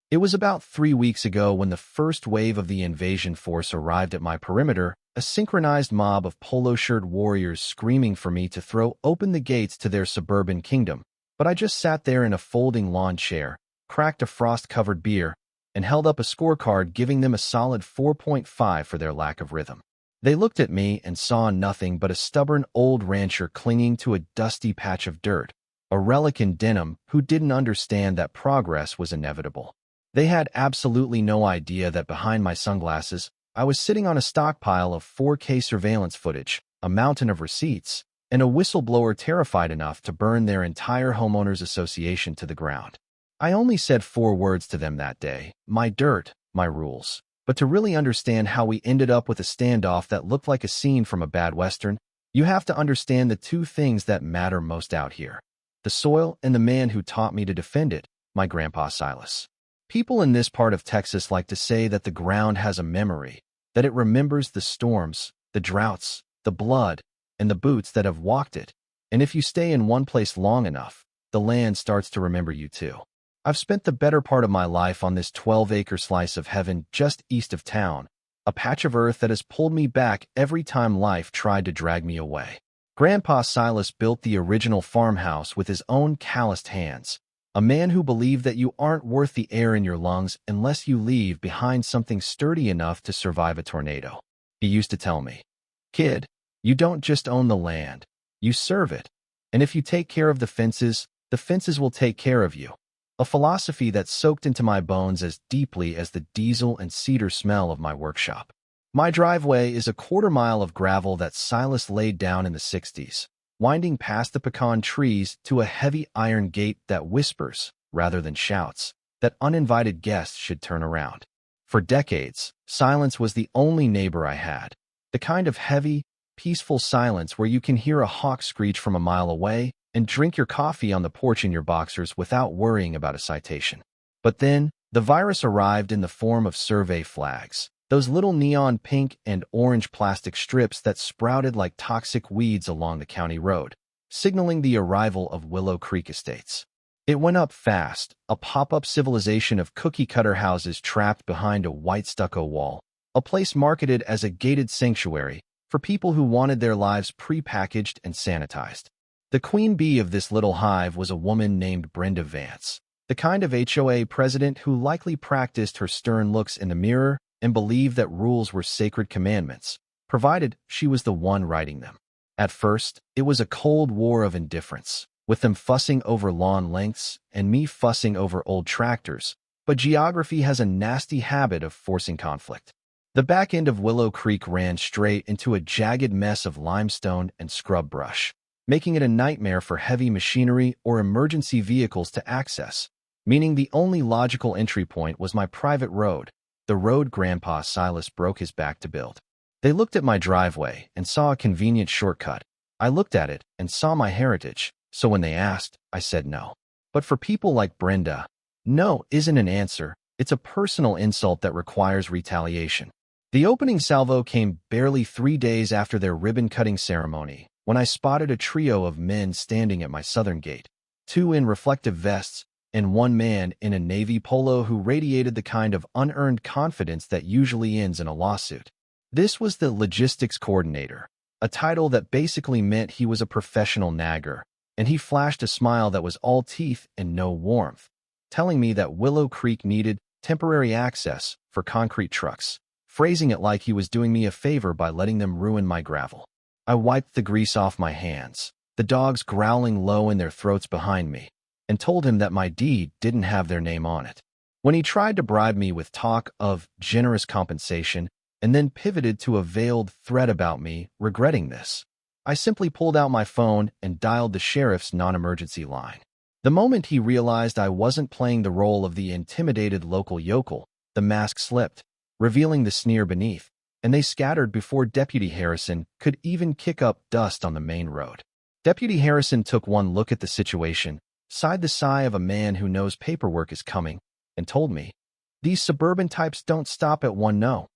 It was about 3 weeks ago when the first wave of the invasion force arrived at my perimeter, a synchronized mob of polo-shirt warriors screaming for me to throw open the gates to their suburban kingdom. But I just sat there in a folding lawn chair, cracked a frost-covered beer, and held up a scorecard giving them a solid 4.5 for their lack of rhythm. They looked at me and saw nothing but a stubborn old rancher clinging to a dusty patch of dirt, a relic in denim who didn't understand that progress was inevitable. They had absolutely no idea that behind my sunglasses, I was sitting on a stockpile of 4K surveillance footage, a mountain of receipts, and a whistleblower terrified enough to burn their entire homeowners association to the ground. I only said 4 words to them that day: my dirt, my rules. But to really understand how we ended up with a standoff that looked like a scene from a bad Western, you have to understand the 2 things that matter most out here: the soil and the man who taught me to defend it, my grandpa Silas. People in this part of Texas like to say that the ground has a memory, that it remembers the storms, the droughts, the blood, and the boots that have walked it. And if you stay in one place long enough, the land starts to remember you too. I've spent the better part of my life on this 12-acre slice of heaven just east of town, a patch of earth that has pulled me back every time life tried to drag me away. Grandpa Silas built the original farmhouse with his own calloused hands, a man who believed that you aren't worth the air in your lungs unless you leave behind something sturdy enough to survive a tornado. He used to tell me, "Kid, you don't just own the land, you serve it. And if you take care of the fences will take care of you." A philosophy that soaked into my bones as deeply as the diesel and cedar smell of my workshop. My driveway is a quarter-mile of gravel that Silas laid down in the 60s, winding past the pecan trees to a heavy iron gate that whispers, rather than shouts, that uninvited guests should turn around. For decades, silence was the only neighbor I had, the kind of heavy, peaceful silence where you can hear a hawk screech from a mile away and drink your coffee on the porch in your boxers without worrying about a citation. But then, the virus arrived in the form of survey flags, those little neon pink and orange plastic strips that sprouted like toxic weeds along the county road, signaling the arrival of Willow Creek Estates. It went up fast, a pop-up civilization of cookie-cutter houses trapped behind a white stucco wall, a place marketed as a gated sanctuary for people who wanted their lives pre-packaged and sanitized. The queen bee of this little hive was a woman named Brenda Vance, the kind of HOA president who likely practiced her stern looks in the mirror and believed that rules were sacred commandments, provided she was the one writing them. At first, it was a cold war of indifference, with them fussing over lawn lengths and me fussing over old tractors, but geography has a nasty habit of forcing conflict. The back end of Willow Creek ran straight into a jagged mess of limestone and scrub brush, making it a nightmare for heavy machinery or emergency vehicles to access, meaning the only logical entry point was my private road, the road Grandpa Silas broke his back to build. They looked at my driveway and saw a convenient shortcut. I looked at it and saw my heritage, so when they asked, I said no. But for people like Brenda, no isn't an answer, it's a personal insult that requires retaliation. The opening salvo came barely 3 days after their ribbon-cutting ceremony, when I spotted a trio of men standing at my southern gate, 2 in reflective vests and 1 man in a navy polo who radiated the kind of unearned confidence that usually ends in a lawsuit. This was the logistics coordinator, a title that basically meant he was a professional nagger, and he flashed a smile that was all teeth and no warmth, telling me that Willow Creek needed temporary access for concrete trucks, phrasing it like he was doing me a favor by letting them ruin my gravel. I wiped the grease off my hands, the dogs growling low in their throats behind me, and told him that my deed didn't have their name on it. When he tried to bribe me with talk of generous compensation and then pivoted to a veiled threat about me regretting this, I simply pulled out my phone and dialed the sheriff's non-emergency line. The moment he realized I wasn't playing the role of the intimidated local yokel, the mask slipped, revealing the sneer beneath, and they scattered before Deputy Harrison could even kick up dust on the main road. Deputy Harrison took one look at the situation, sighed the sigh of a man who knows paperwork is coming, and told me, "These suburban types don't stop at one no.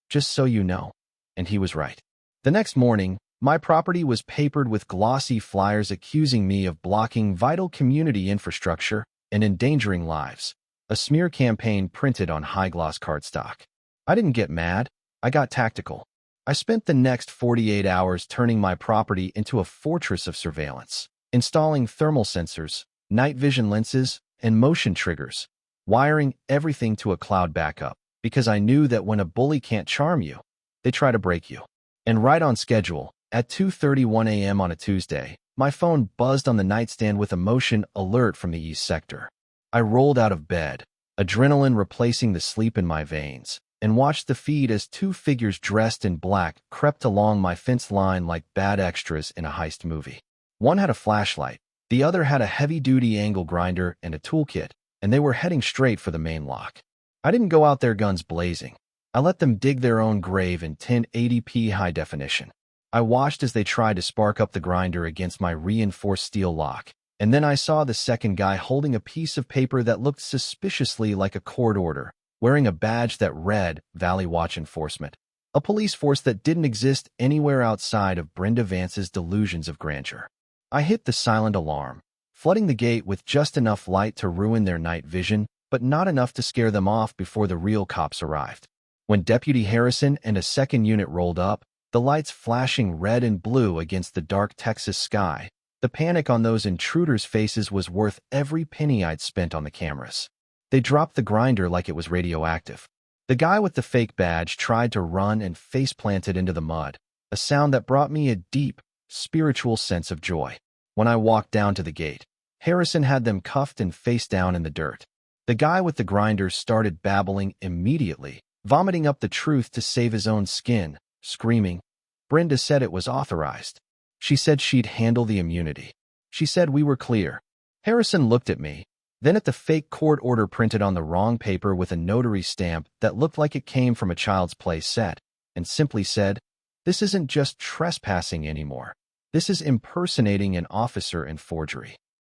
Just so you know." And he was right. The next morning, my property was papered with glossy flyers accusing me of blocking vital community infrastructure and endangering lives. a smear campaign printed on high-gloss cardstock. I didn't get mad. I got tactical. I spent the next 48 hours turning my property into a fortress of surveillance, installing thermal sensors, night vision lenses, and motion triggers, wiring everything to a cloud backup, because I knew that when a bully can't charm you, they try to break you. And right on schedule, at 2:31 a.m. on a Tuesday, my phone buzzed on the nightstand with a motion alert from the East Sector. I rolled out of bed, adrenaline replacing the sleep in my veins, and watched the feed as two figures dressed in black crept along my fence line like bad extras in a heist movie. One had a flashlight, the other had a heavy-duty angle grinder and a toolkit, and they were heading straight for the main lock. I didn't go out there guns blazing. I let them dig their own grave in 1080p high definition. I watched as they tried to spark up the grinder against my reinforced steel lock, and then I saw the second guy holding a piece of paper that looked suspiciously like a court order, wearing a badge that read Valley Watch Enforcement, a police force that didn't exist anywhere outside of Brenda Vance's delusions of grandeur. I hit the silent alarm, flooding the gate with just enough light to ruin their night vision, but not enough to scare them off before the real cops arrived. When Deputy Harrison and a second unit rolled up, the lights flashing red and blue against the dark Texas sky, the panic on those intruders' faces was worth every penny I'd spent on the cameras. They dropped the grinder like it was radioactive. The guy with the fake badge tried to run and face-planted into the mud, a sound that brought me a deep, spiritual sense of joy. When I walked down to the gate, Harrison had them cuffed and face down in the dirt. The guy with the grinder started babbling immediately, vomiting up the truth to save his own skin, screaming. Brenda said it was authorized. She said she'd handle the immunity. She said we were clear. Harrison looked at me, then at the fake court order printed on the wrong paper with a notary stamp that looked like it came from a Child's Play set, and simply said, "This isn't just trespassing anymore. This is impersonating an officer and forgery."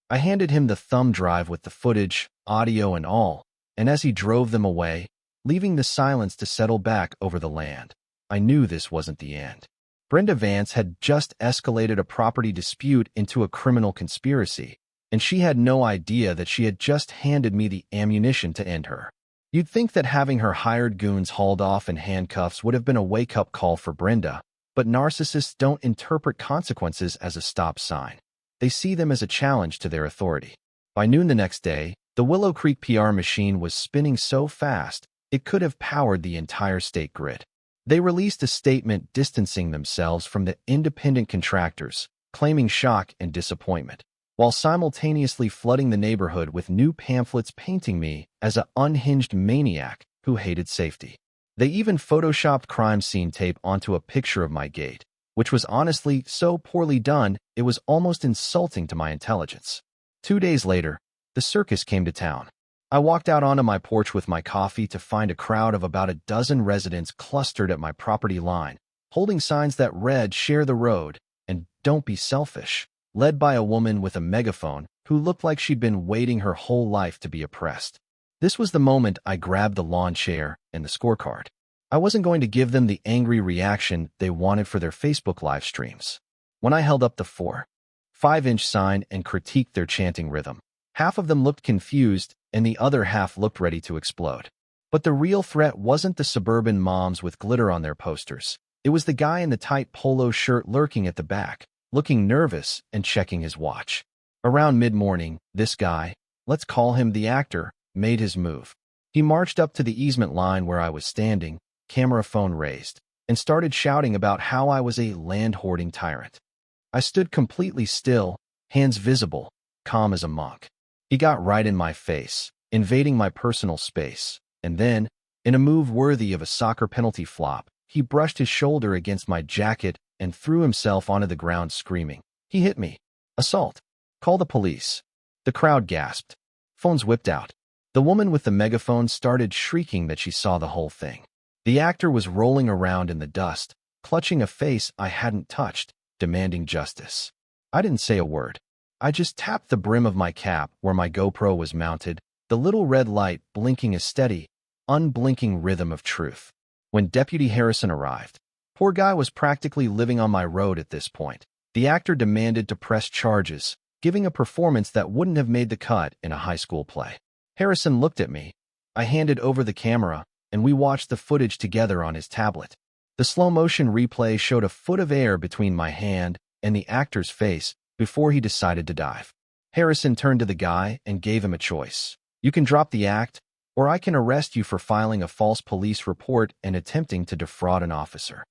I handed him the thumb drive with the footage, audio and all, and as he drove them away, leaving the silence to settle back over the land, I knew this wasn't the end. Brenda Vance had just escalated a property dispute into a criminal conspiracy, and she had no idea that she had just handed me the ammunition to end her. You'd think that having her hired goons hauled off in handcuffs would have been a wake-up call for Brenda, but narcissists don't interpret consequences as a stop sign. They see them as a challenge to their authority. By noon the next day, the Willow Creek PR machine was spinning so fast, it could have powered the entire state grid. They released a statement distancing themselves from the independent contractors, claiming shock and disappointment, while simultaneously flooding the neighborhood with new pamphlets painting me as an unhinged maniac who hated safety. They even photoshopped crime scene tape onto a picture of my gate, which was honestly so poorly done it was almost insulting to my intelligence. 2 days later, the circus came to town. I walked out onto my porch with my coffee to find a crowd of about a dozen residents clustered at my property line, holding signs that read "Share the road" and "Don't be selfish," led by a woman with a megaphone who looked like she'd been waiting her whole life to be oppressed. This was the moment I grabbed the lawn chair and the scorecard. I wasn't going to give them the angry reaction they wanted for their Facebook live streams. When I held up the 4-5-inch sign and critiqued their chanting rhythm, half of them looked confused and the other half looked ready to explode. But the real threat wasn't the suburban moms with glitter on their posters. It was the guy in the tight polo shirt lurking at the back, looking nervous and checking his watch. Around mid-morning, this guy, let's call him the actor, made his move. He marched up to the easement line where I was standing, camera phone raised, and started shouting about how I was a land-hoarding tyrant. I stood completely still, hands visible, calm as a monk. He got right in my face, invading my personal space, and then, in a move worthy of a soccer penalty flop, he brushed his shoulder against my jacket and threw himself onto the ground screaming. He hit me. Assault. Call the police. The crowd gasped. Phones whipped out. The woman with the megaphone started shrieking that she saw the whole thing. The actor was rolling around in the dust, clutching a face I hadn't touched, demanding justice. I didn't say a word. I just tapped the brim of my cap where my GoPro was mounted, the little red light blinking a steady, unblinking rhythm of truth. When Deputy Harrison arrived, poor guy was practically living on my road at this point. The actor demanded to press charges, giving a performance that wouldn't have made the cut in a high school play. Harrison looked at me. I handed over the camera, and we watched the footage together on his tablet. The slow-motion replay showed a foot of air between my hand and the actor's face before he decided to dive. Harrison turned to the guy and gave him a choice. You can drop the act, or I can arrest you for filing a false police report and attempting to defraud an officer.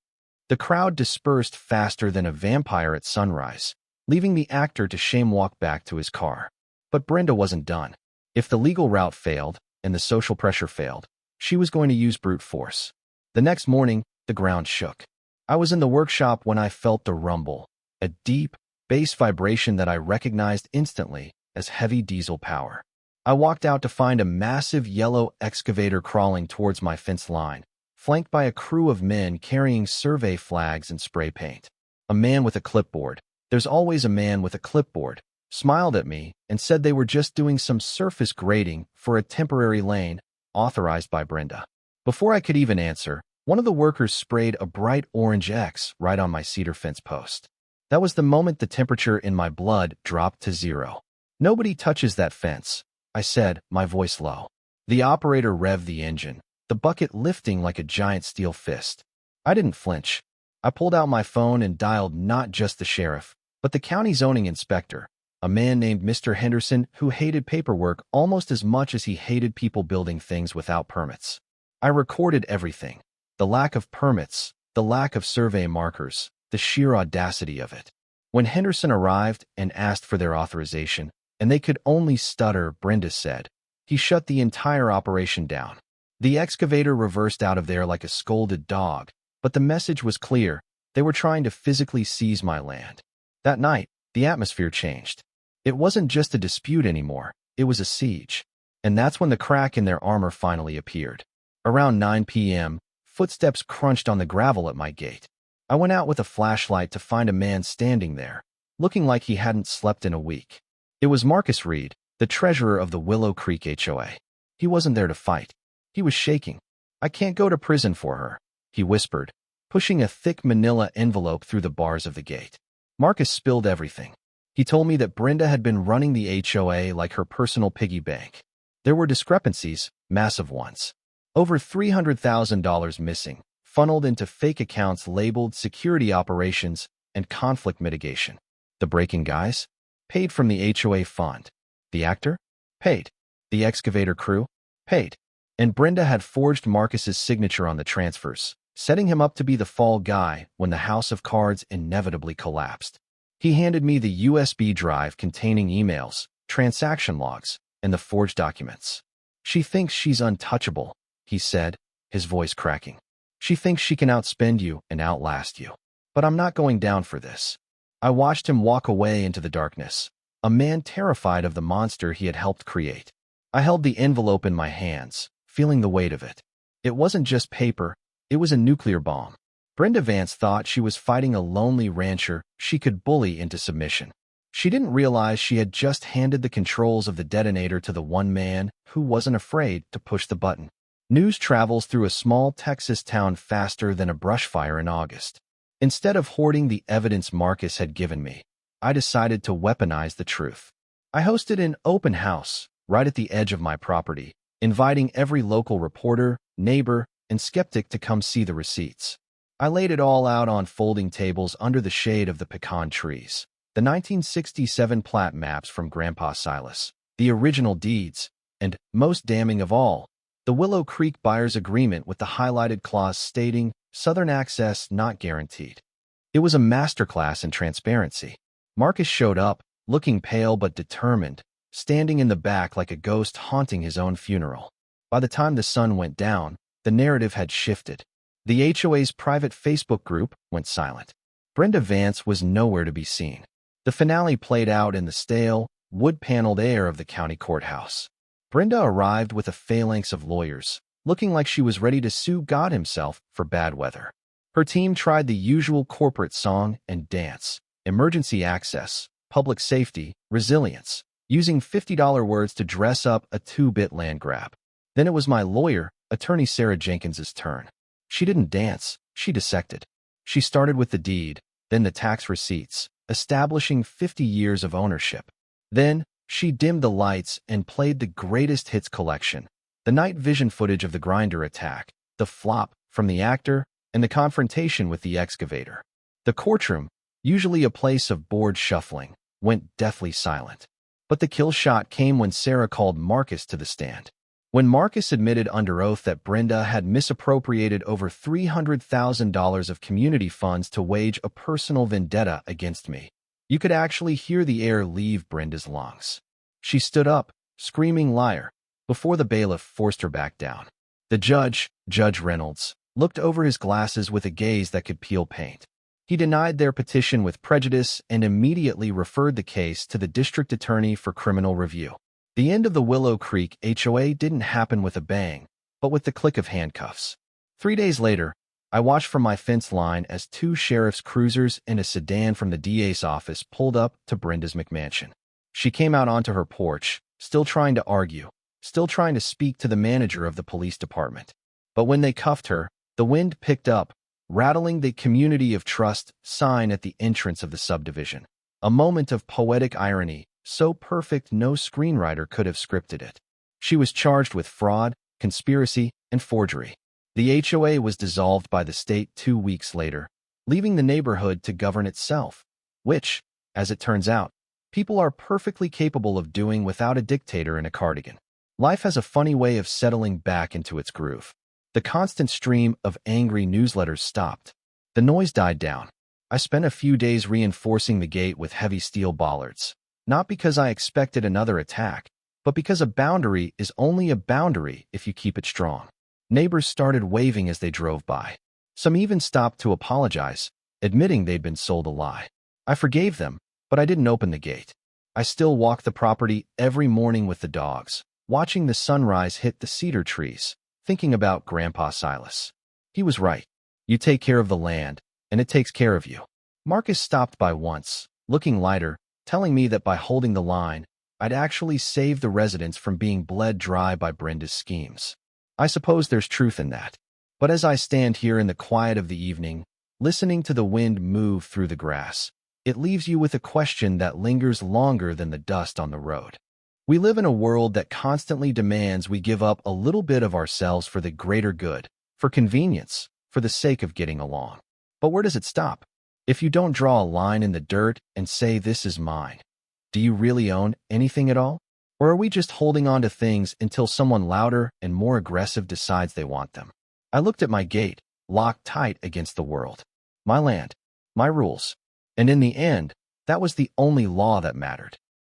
The crowd dispersed faster than a vampire at sunrise, leaving the actor to shame-walk back to his car. But Brenda wasn't done. If the legal route failed and the social pressure failed, she was going to use brute force. The next morning, the ground shook. I was in the workshop when I felt the rumble, a deep, bass vibration that I recognized instantly as heavy diesel power. I walked out to find a massive yellow excavator crawling towards my fence line, flanked by a crew of men carrying survey flags and spray paint. A man with a clipboard, there's always a man with a clipboard, smiled at me and said they were just doing some surface grading for a temporary lane authorized by Brenda. Before I could even answer, one of the workers sprayed a bright orange X right on my cedar fence post. That was the moment the temperature in my blood dropped to 0. Nobody touches that fence, I said, my voice low. The operator revved the engine, the bucket lifting like a giant steel fist. I didn't flinch. I pulled out my phone and dialed not just the sheriff, but the county zoning inspector, a man named Mr. Henderson who hated paperwork almost as much as he hated people building things without permits. I recorded everything. The lack of permits, the lack of survey markers, the sheer audacity of it. When Henderson arrived and asked for their authorization, and they could only stutter, Brenda said, he shut the entire operation down. The excavator reversed out of there like a scolded dog, but the message was clear. They were trying to physically seize my land. That night, the atmosphere changed. It wasn't just a dispute anymore, it was a siege. And that's when the crack in their armor finally appeared. Around 9 p.m., footsteps crunched on the gravel at my gate. I went out with a flashlight to find a man standing there, looking like he hadn't slept in a week. It was Marcus Reed, the treasurer of the Willow Creek HOA. He wasn't there to fight. He was shaking. I can't go to prison for her, he whispered, pushing a thick manila envelope through the bars of the gate. Marcus spilled everything. He told me that Brenda had been running the HOA like her personal piggy bank. There were discrepancies, massive ones. Over $300,000 missing, funneled into fake accounts labeled security operations and conflict mitigation. The breaking guys? Paid from the HOA fund. The actor? Paid. The excavator crew? Paid. And Brenda had forged Marcus's signature on the transfers, setting him up to be the fall guy when the house of cards inevitably collapsed. He handed me the USB drive containing emails, transaction logs, and the forged documents. She thinks she's untouchable, he said, his voice cracking. She thinks she can outspend you and outlast you. But I'm not going down for this. I watched him walk away into the darkness, a man terrified of the monster he had helped create. I held the envelope in my hands, feeling the weight of it. It wasn't just paper, it was a nuclear bomb. Brenda Vance thought she was fighting a lonely rancher she could bully into submission. She didn't realize she had just handed the controls of the detonator to the one man who wasn't afraid to push the button. News travels through a small Texas town faster than a brush fire in August. Instead of hoarding the evidence Marcus had given me, I decided to weaponize the truth. I hosted an open house right at the edge of my property, inviting every local reporter, neighbor, and skeptic to come see the receipts. I laid it all out on folding tables under the shade of the pecan trees. The 1967 plat maps from Grandpa Silas, the original deeds, and, most damning of all, the Willow Creek buyer's agreement with the highlighted clause stating Southern access not guaranteed. It was a masterclass in transparency. Marcus showed up, looking pale but determined, standing in the back like a ghost haunting his own funeral. By the time the sun went down, the narrative had shifted. The HOA's private Facebook group went silent. Brenda Vance was nowhere to be seen. The finale played out in the stale, wood-paneled air of the county courthouse. Brenda arrived with a phalanx of lawyers, looking like she was ready to sue God himself for bad weather. Her team tried the usual corporate song and dance, emergency access, public safety, resilience, using $50 words to dress up a 2-bit land grab. Then it was my lawyer, attorney Sarah Jenkins's turn. She didn't dance, she dissected. She started with the deed, then the tax receipts, establishing 50 years of ownership. Then, She dimmed the lights and played the greatest hits collection, the night vision footage of the grinder attack, the flop from the actor, and the confrontation with the excavator. The courtroom, usually a place of bored shuffling, went deathly silent. But the kill shot came when Sarah called Marcus to the stand. When Marcus admitted under oath that Brenda had misappropriated over $300,000 of community funds to wage a personal vendetta against me, you could actually hear the air leave Brenda's lungs. She stood up, screaming liar, before the bailiff forced her back down. The judge, Judge Reynolds, looked over his glasses with a gaze that could peel paint. He denied their petition with prejudice and immediately referred the case to the district attorney for criminal review. The end of the Willow Creek HOA didn't happen with a bang, but with the click of handcuffs. 3 days later, I watched from my fence line as 2 sheriff's cruisers and a sedan from the DA's office pulled up to Brenda's McMansion. She came out onto her porch, still trying to argue, still trying to speak to the manager of the police department. But when they cuffed her, the wind picked up, rattling the Community of Trust sign at the entrance of the subdivision. A moment of poetic irony, so perfect no screenwriter could have scripted it. She was charged with fraud, conspiracy, and forgery. The HOA was dissolved by the state 2 weeks later, leaving the neighborhood to govern itself, which, as it turns out, people are perfectly capable of doing without a dictator in a cardigan. Life has a funny way of settling back into its groove. The constant stream of angry newsletters stopped. The noise died down. I spent a few days reinforcing the gate with heavy steel bollards, not because I expected another attack, but because a boundary is only a boundary if you keep it strong. Neighbors started waving as they drove by. Some even stopped to apologize, admitting they'd been sold a lie. I forgave them, but I didn't open the gate. I still walk the property every morning with the dogs, watching the sunrise hit the cedar trees, thinking about Grandpa Silas. He was right. You take care of the land, and it takes care of you. Marcus stopped by once, looking lighter, telling me that by holding the line, I'd actually saved the residents from being bled dry by Brenda's schemes. I suppose there's truth in that. But as I stand here in the quiet of the evening, listening to the wind move through the grass, it leaves you with a question that lingers longer than the dust on the road. We live in a world that constantly demands we give up a little bit of ourselves for the greater good, for convenience, for the sake of getting along. But where does it stop? If you don't draw a line in the dirt and say this is mine, do you really own anything at all? Or are we just holding on to things until someone louder and more aggressive decides they want them? I looked at my gate, locked tight against the world. My land, my rules. And in the end, that was the only law that mattered.